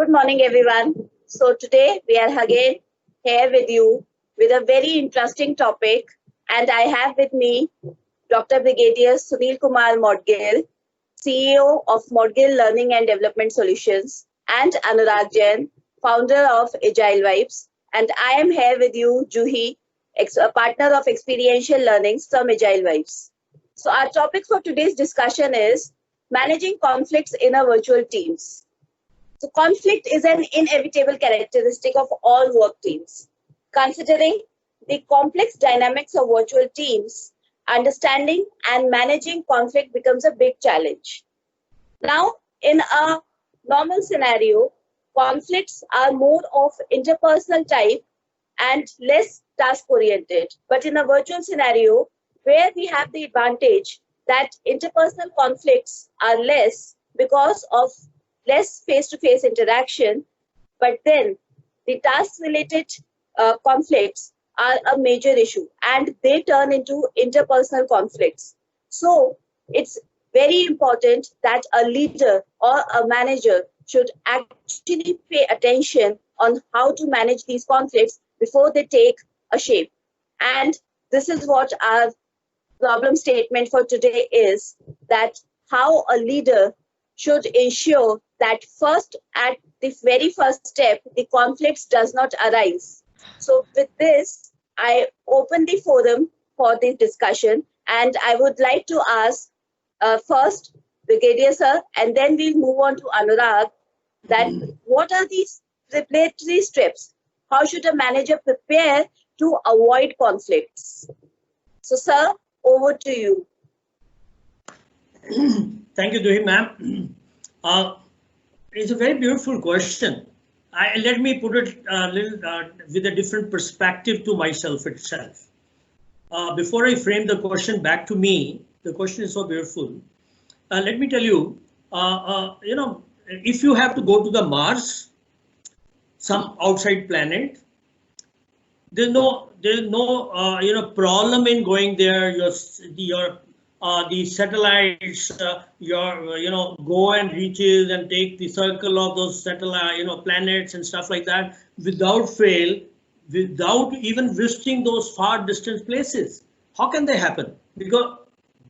Good morning, everyone. So today we are again here with you with a very interesting topic, and I have with me Dr. Brigadier Sunil Kumar Modgil, CEO of Modgil Learning and Development Solutions, and Anurag Jain, founder of Agile Vibes. And I am here with you, Juhi, a partner of Experiential Learnings from Agile Vibes. So our topic for today's discussion is managing conflicts in a virtual teams. So conflict is an inevitable characteristic of all work teams. Considering the complex dynamics of virtual teams, understanding and managing conflict becomes a big challenge. Now, in a normal scenario, conflicts are more of interpersonal type and less task-oriented. But in a virtual scenario, where we have the advantage that interpersonal conflicts are less because of less face-to-face interaction, but then the task-related conflicts are a major issue and they turn into interpersonal conflicts. So it's very important that a leader or a manager should actually pay attention on how to manage these conflicts before they take a shape. And this is what our problem statement for today is, that how a leader should ensure that first, at the very first step, the conflicts does not arise. So with this, I open the forum for this discussion, and I would like to ask first Brigadier Sir, and then we'll move on to Anurag, that what are these preparatory steps? How should a manager prepare to avoid conflicts? So sir, over to you. Thank you, Juhi ma'am. It's a very beautiful question. Let me put it with a different perspective to myself itself. Before I frame the question back to me, the question is so beautiful. Let me tell you, if you have to go to the Mars, some outside planet, there's no problem in going there. The satellites, go and reaches and take the circle of those satellite, planets and stuff like that without fail, without even visiting those far distant places. How can they happen? Because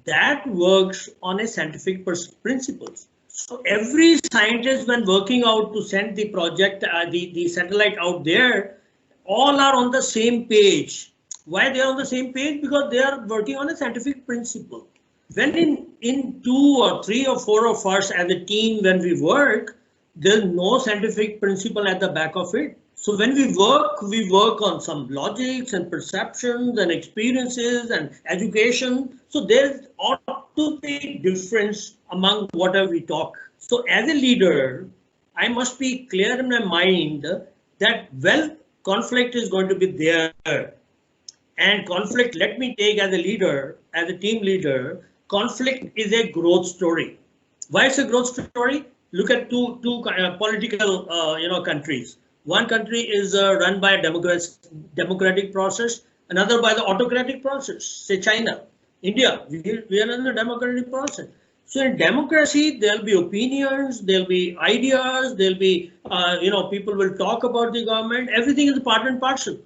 that works on a scientific principles. So every scientist, when working out to send the project, the satellite out there, all are on the same page. Why they are on the same page? Because they are working on a scientific principle. When in 2 or 3 or 4 of us as a team, when we work, there's no scientific principle at the back of it. So when we work on some logics and perceptions and experiences and education. So there's ought to be difference among whatever we talk. So as a leader, I must be clear in my mind that, well, conflict is going to be there. And conflict, let me take as a leader, as a team leader, conflict is a growth story. Why it's a growth story? Look at two political countries. One country is run by a democratic process, another by the autocratic process. Say China, India, we are in the democratic process. So in democracy, there'll be opinions, there'll be ideas, there'll be people will talk about the government. Everything is part and parcel.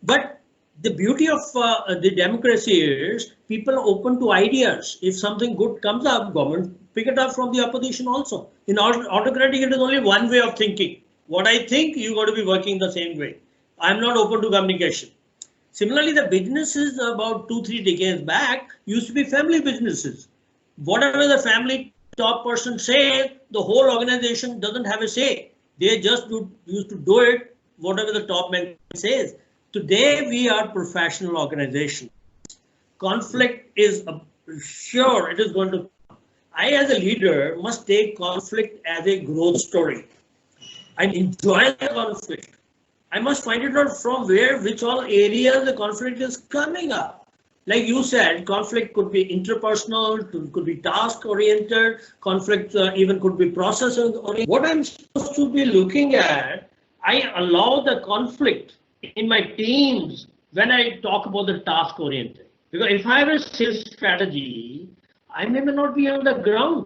But the beauty of the democracy is people are open to ideas. If something good comes up, government pick it up from the opposition also. In autocratic, it is only one way of thinking. What I think, you got to be working the same way. I'm not open to communication. Similarly, the businesses about 2-3 decades back used to be family businesses. Whatever the family top person says, the whole organization doesn't have a say. They just used to do it, whatever the top man says. Today, we are professional organization. Conflict is sure it is going to. I, as a leader, must take conflict as a growth story. I enjoy the conflict. I must find it out from which all areas the conflict is coming up. Like you said, conflict could be interpersonal, could be task-oriented, conflict even could be process-oriented. What I'm supposed to be looking at, I allow the conflict in my teams when I talk about the task-oriented. Because if I have a sales strategy, I may not be on the ground.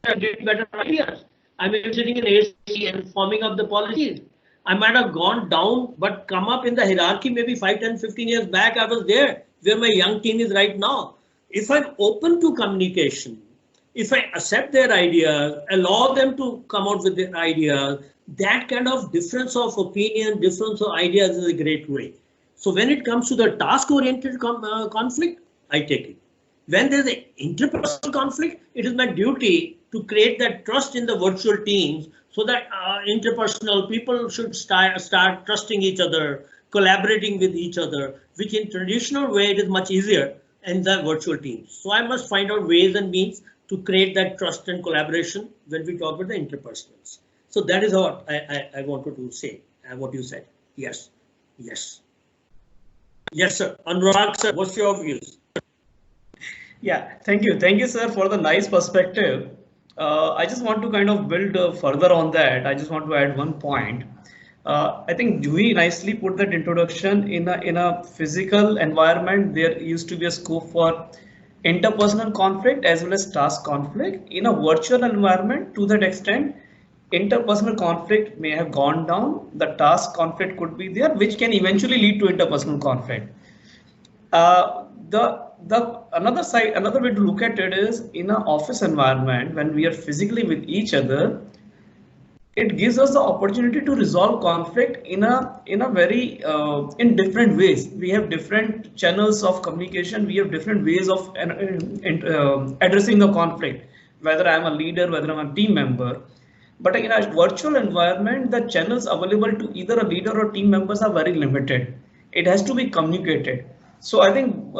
getting better ideas. I mean, sitting in AC and forming up the policies. I might have gone down, but come up in the hierarchy maybe 5, 10, 15 years back. I was there where my young teen is right now. If I'm open to communication, if I accept their ideas, allow them to come out with their ideas, that kind of difference of opinion, difference of ideas is a great way. So when it comes to the task-oriented conflict, I take it. When there's an interpersonal conflict, it is my duty to create that trust in the virtual teams so that interpersonal people should start trusting each other, collaborating with each other, which in traditional way it is much easier in the virtual teams. So I must find out ways and means to create that trust and collaboration when we talk about the interpersonals. So that is what I wanted to say, what you said. Yes, yes. Yes, sir. Anurag, sir, what's your views? Yeah, thank you. Thank you, sir, for the nice perspective. I just want to kind of build further on that. I just want to add one point. I think Juhi nicely put that introduction in a physical environment. There used to be a scope for interpersonal conflict as well as task conflict. In a virtual environment, to that extent, interpersonal conflict may have gone down. The task conflict could be there, which can eventually lead to interpersonal conflict. Another way to look at it is in an office environment when we are physically with each other, it gives us the opportunity to resolve conflict in different ways. We have different channels of communication. We have different ways of addressing the conflict, whether I'm a leader, whether I'm a team member. But in a virtual environment, the channels available to either a leader or team members are very limited. It has to be communicated. So I think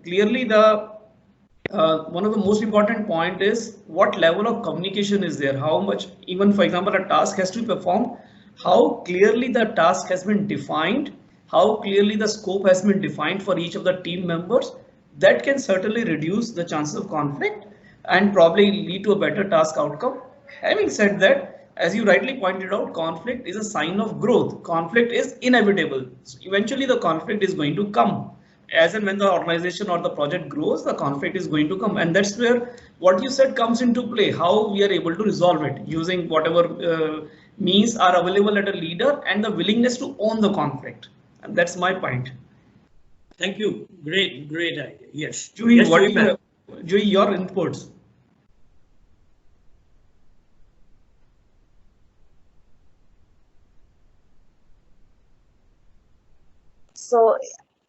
clearly one of the most important point is what level of communication is there, how much, even for example, a task has to be performed, how clearly the task has been defined, how clearly the scope has been defined for each of the team members. That can certainly reduce the chances of conflict and probably lead to a better task outcome. Having said that, as you rightly pointed out, conflict is a sign of growth. Conflict is inevitable. So eventually the conflict is going to come. As and when the organization or the project grows, the conflict is going to come, and that's where what you said comes into play, how we are able to resolve it using whatever means are available at a leader and the willingness to own the conflict. And that's my point. Thank you. Great idea. Yes. Juhi, yes, Juhi, your inputs. So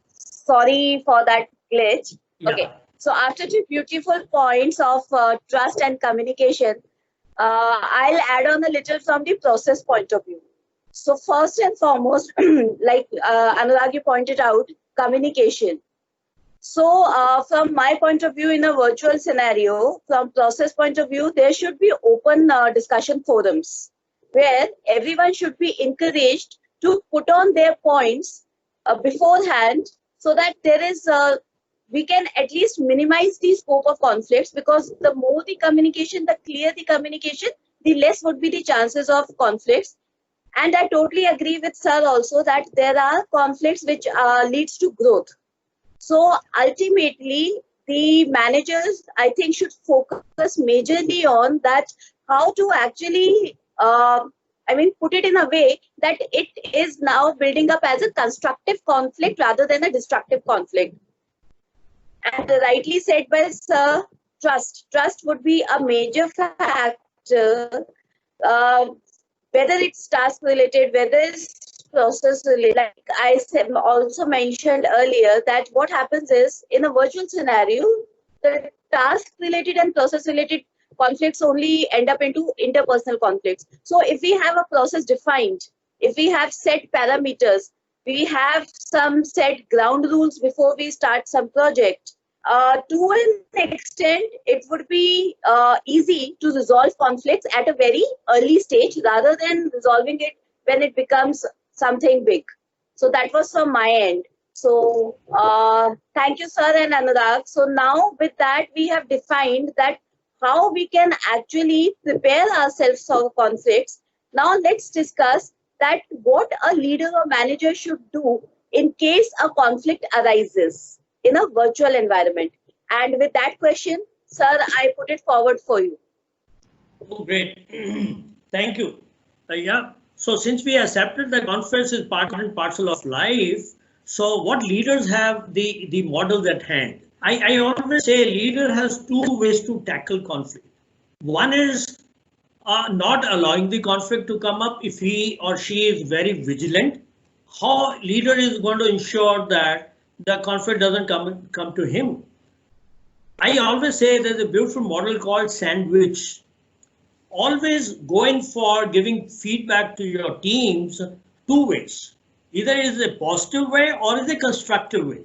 sorry for that glitch. Yeah. Okay, so after two beautiful points of trust and communication, I'll add on a little from the process point of view. So first and foremost, like Anurag, you pointed out, communication. So from my point of view, in a virtual scenario, from process point of view, there should be open discussion forums where everyone should be encouraged to put on their points beforehand, so that there is we can at least minimize the scope of conflicts, because the more the communication, the clearer the communication, the less would be the chances of conflicts. And I totally agree with sir also that there are conflicts which leads to growth. So ultimately, the managers, I think, should focus majorly on that, how to actually put it in a way that it is now building up as a constructive conflict rather than a destructive conflict. And rightly said by sir, trust. Trust would be a major factor, whether it's task related, whether it's process related. Like I also mentioned earlier, that what happens is in a virtual scenario, the task related and process related conflicts only end up into interpersonal conflicts. So if we have a process defined, if we have set parameters, we have some set ground rules before we start some project, to an extent, it would be easy to resolve conflicts at a very early stage rather than resolving it when it becomes something big. So that was from my end. So thank you, sir and Anurag. So now with that, we have defined that how we can actually prepare ourselves for conflicts. Now let's discuss that what a leader or manager should do in case a conflict arises in a virtual environment. And with that question, sir, I put it forward for you. Oh, great. Thank you. Yeah. So since we accepted that conflict is part and parcel of life, so what leaders have the models at hand? I always say a leader has two ways to tackle conflict. One is not allowing the conflict to come up if he or she is very vigilant. How leader is going to ensure that the conflict doesn't come to him. I always say there's a beautiful model called sandwich. Always going for giving feedback to your teams two ways. Either it is a positive way or is a constructive way.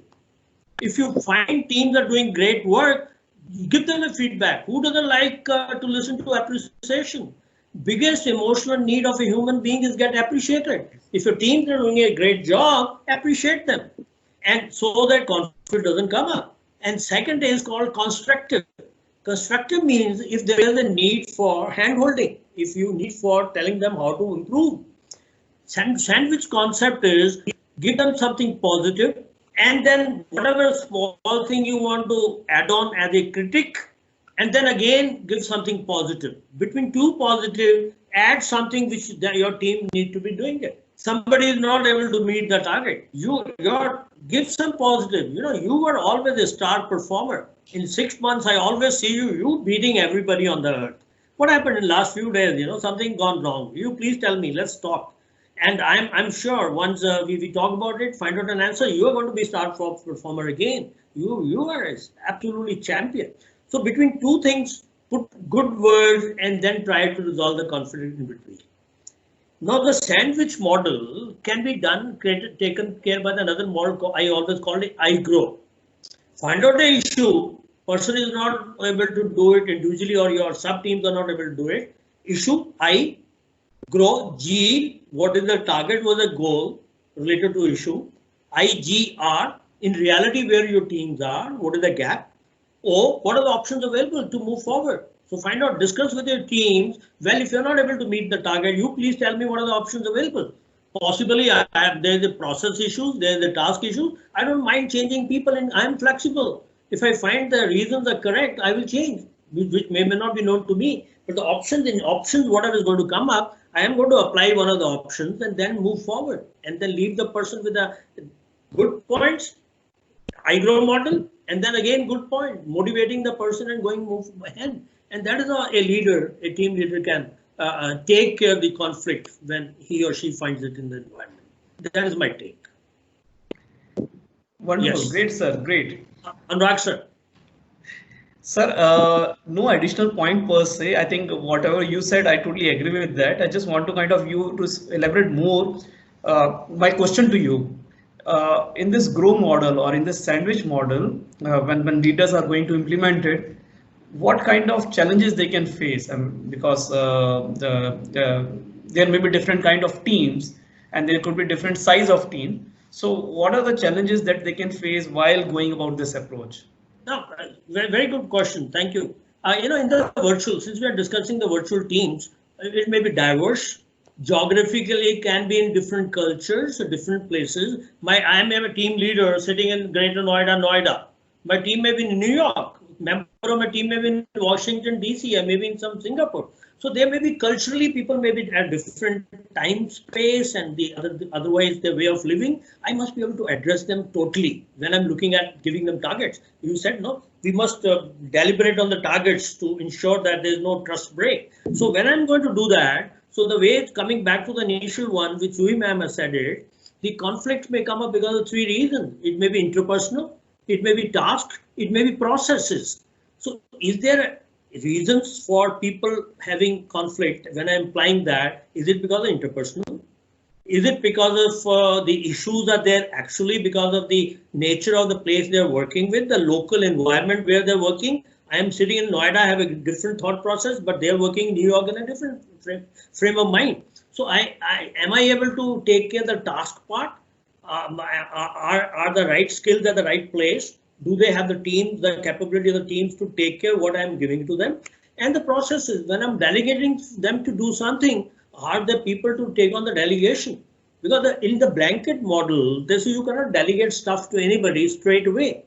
If you find teams are doing great work, give them a feedback. Who doesn't like to listen to appreciation? Biggest emotional need of a human being is get appreciated. If your teams are doing a great job, appreciate them. And so that conflict doesn't come up. And second is called constructive. Constructive means if there is a need for hand-holding, if you need for telling them how to improve. Sandwich concept is give them something positive and then whatever small thing you want to add on as a critic, and then again give something positive. Between two positive, add something which your team need to be doing it. Somebody is not able to meet the target. Give some positive. You were always a star performer. In 6 months, I always see you beating everybody on the earth. What happened in the last few days? Something gone wrong. You please tell me. Let's talk. And I'm sure once we talk about it, find out an answer, you are going to be star performer again. You are absolutely champion. So between two things, put good words and then try to resolve the conflict in between. Now the sandwich model can be taken care by another model I always call it I grow. Find out the issue. Person is not able to do it individually or your sub teams are not able to do it. Issue I grow. G, what is the target, was a goal related to issue. IGR, in reality where your teams are, what is the gap. O, what are the options available to move forward. So find out, discuss with your teams. Well, if you're not able to meet the target, you please tell me what are the options available. Possibly there's a process issues, there's a task issue. I don't mind changing people and I'm flexible. If I find the reasons are correct, I will change, which may not be known to me. But the options, whatever is going to come up, I am going to apply one of the options and then move forward and then leave the person with the good points, I grow model, and then again good point, motivating the person and move ahead. And that is how a leader, a team leader can take care of the conflict when he or she finds it in the environment. That is my take. Wonderful. Yes. Great, sir. Great. Anurag, sir. Sir, no additional point per se. I think whatever you said, I totally agree with that. I just want to kind of you to elaborate more. My question to you, in this grow model or in this sandwich model, when leaders are going to implement it, what kind of challenges they can face? Because there may be different kind of teams and there could be different size of team. So what are the challenges that they can face while going about this approach? No, very good question. Thank you. In the virtual, since we are discussing the virtual teams, it may be diverse. Geographically, can be in different cultures, different places. I am a team leader sitting in Greater Noida. My team may be in New York. Member of my team may be in Washington, DC, or maybe in some Singapore. So there may be culturally, people may be at different time, space, and otherwise their way of living. I must be able to address them totally when I'm looking at giving them targets. You said, no, we must deliberate on the targets to ensure that there's no trust break. So when I'm going to do that, so the way it's coming back to the initial one, which Juhi ma'am has said it, the conflict may come up because of three reasons. It may be interpersonal, it may be tasks, it may be processes. So is there reasons for people having conflict? When I'm implying that, is it because of interpersonal? Is it because of the issues are there actually because of the nature of the place they're working with, the local environment where they're working? I am sitting in Noida, I have a different thought process, but they're working in New York in a different frame of mind. So am I able to take care of the task part? Are the right skills at the right place? Do they have the teams, the capability of the teams to take care of what I'm giving to them? And the processes, when I'm delegating them to do something, are the people to take on the delegation? Because in the blanket model, you cannot delegate stuff to anybody straight away.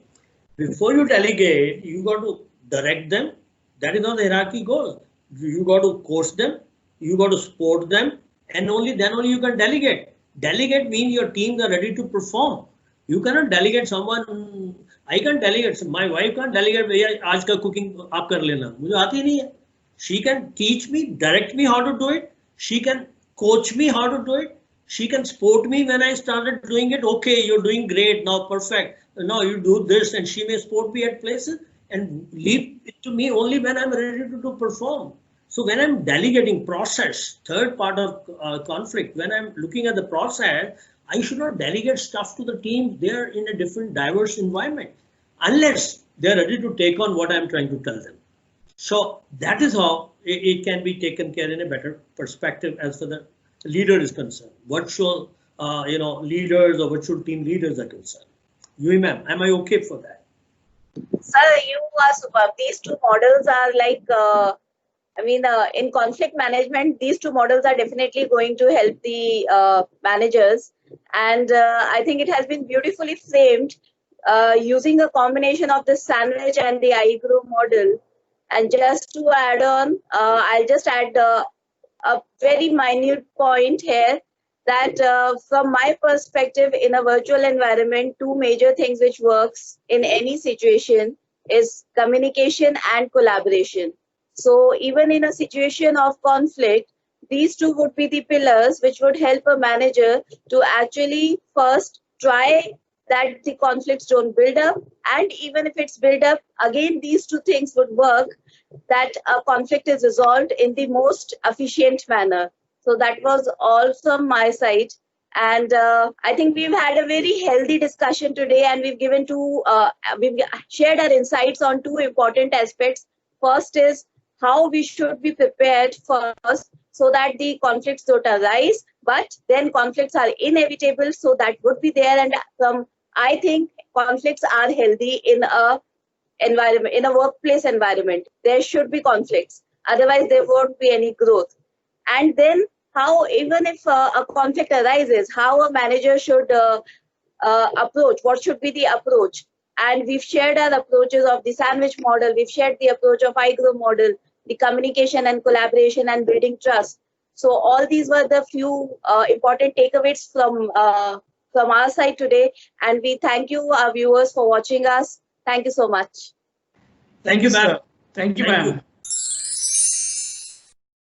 Before you delegate, you got to direct them. That is how the hierarchy goes. You got to coach them, you got to support them, and then only you can delegate. Delegate means your teams are ready to perform. You cannot delegate someone. I can delegate. My wife can't delegate. भैया आज का cooking आप कर लेना. मुझे आती नहीं है. She can teach me, direct me how to do it. She can coach me how to do it. She can support me when I started doing it. Okay, you're doing great now, perfect. Now you do this, and she may support me at places and leave it to me only when I'm ready to perform. So when I'm delegating process, third part of conflict, when I'm looking at the process, I should not delegate stuff to the team. They're in a different, diverse environment, unless they're ready to take on what I'm trying to tell them. So that is how it can be taken care in a better perspective as for the leader is concerned. Virtual, leaders or virtual team leaders are concerned. You, ma'am, am I okay for that? Sir, you are superb. These two models are like, in conflict management, these two models are definitely going to help the managers. And I think it has been beautifully framed using a combination of the sandwich and the iGrow model. And just to add on, I'll just add a very minute point here that from my perspective in a virtual environment, two major things which works in any situation is communication and collaboration. So even in a situation of conflict, these two would be the pillars which would help a manager to actually first try that the conflicts don't build up, and even if it's built up, again these two things would work, that a conflict is resolved in the most efficient manner. So that was all from my side, and I think we've had a very healthy discussion today, and we've shared our insights on two important aspects. First is how we should be prepared first so that the conflicts don't arise, but then conflicts are inevitable, so that would be there. And I think conflicts are healthy in a workplace environment. There should be conflicts, otherwise there won't be any growth. And then how, even if a conflict arises, how a manager should approach, what should be the approach. And we've shared our approaches of the sandwich model, we've shared the approach of iGrow model, the communication and collaboration and building trust. So all these were the few important takeaways from our side today, and we thank you, our viewers, for watching us. Thank you so much. Thank you, ma'am. Thank you, ma'am.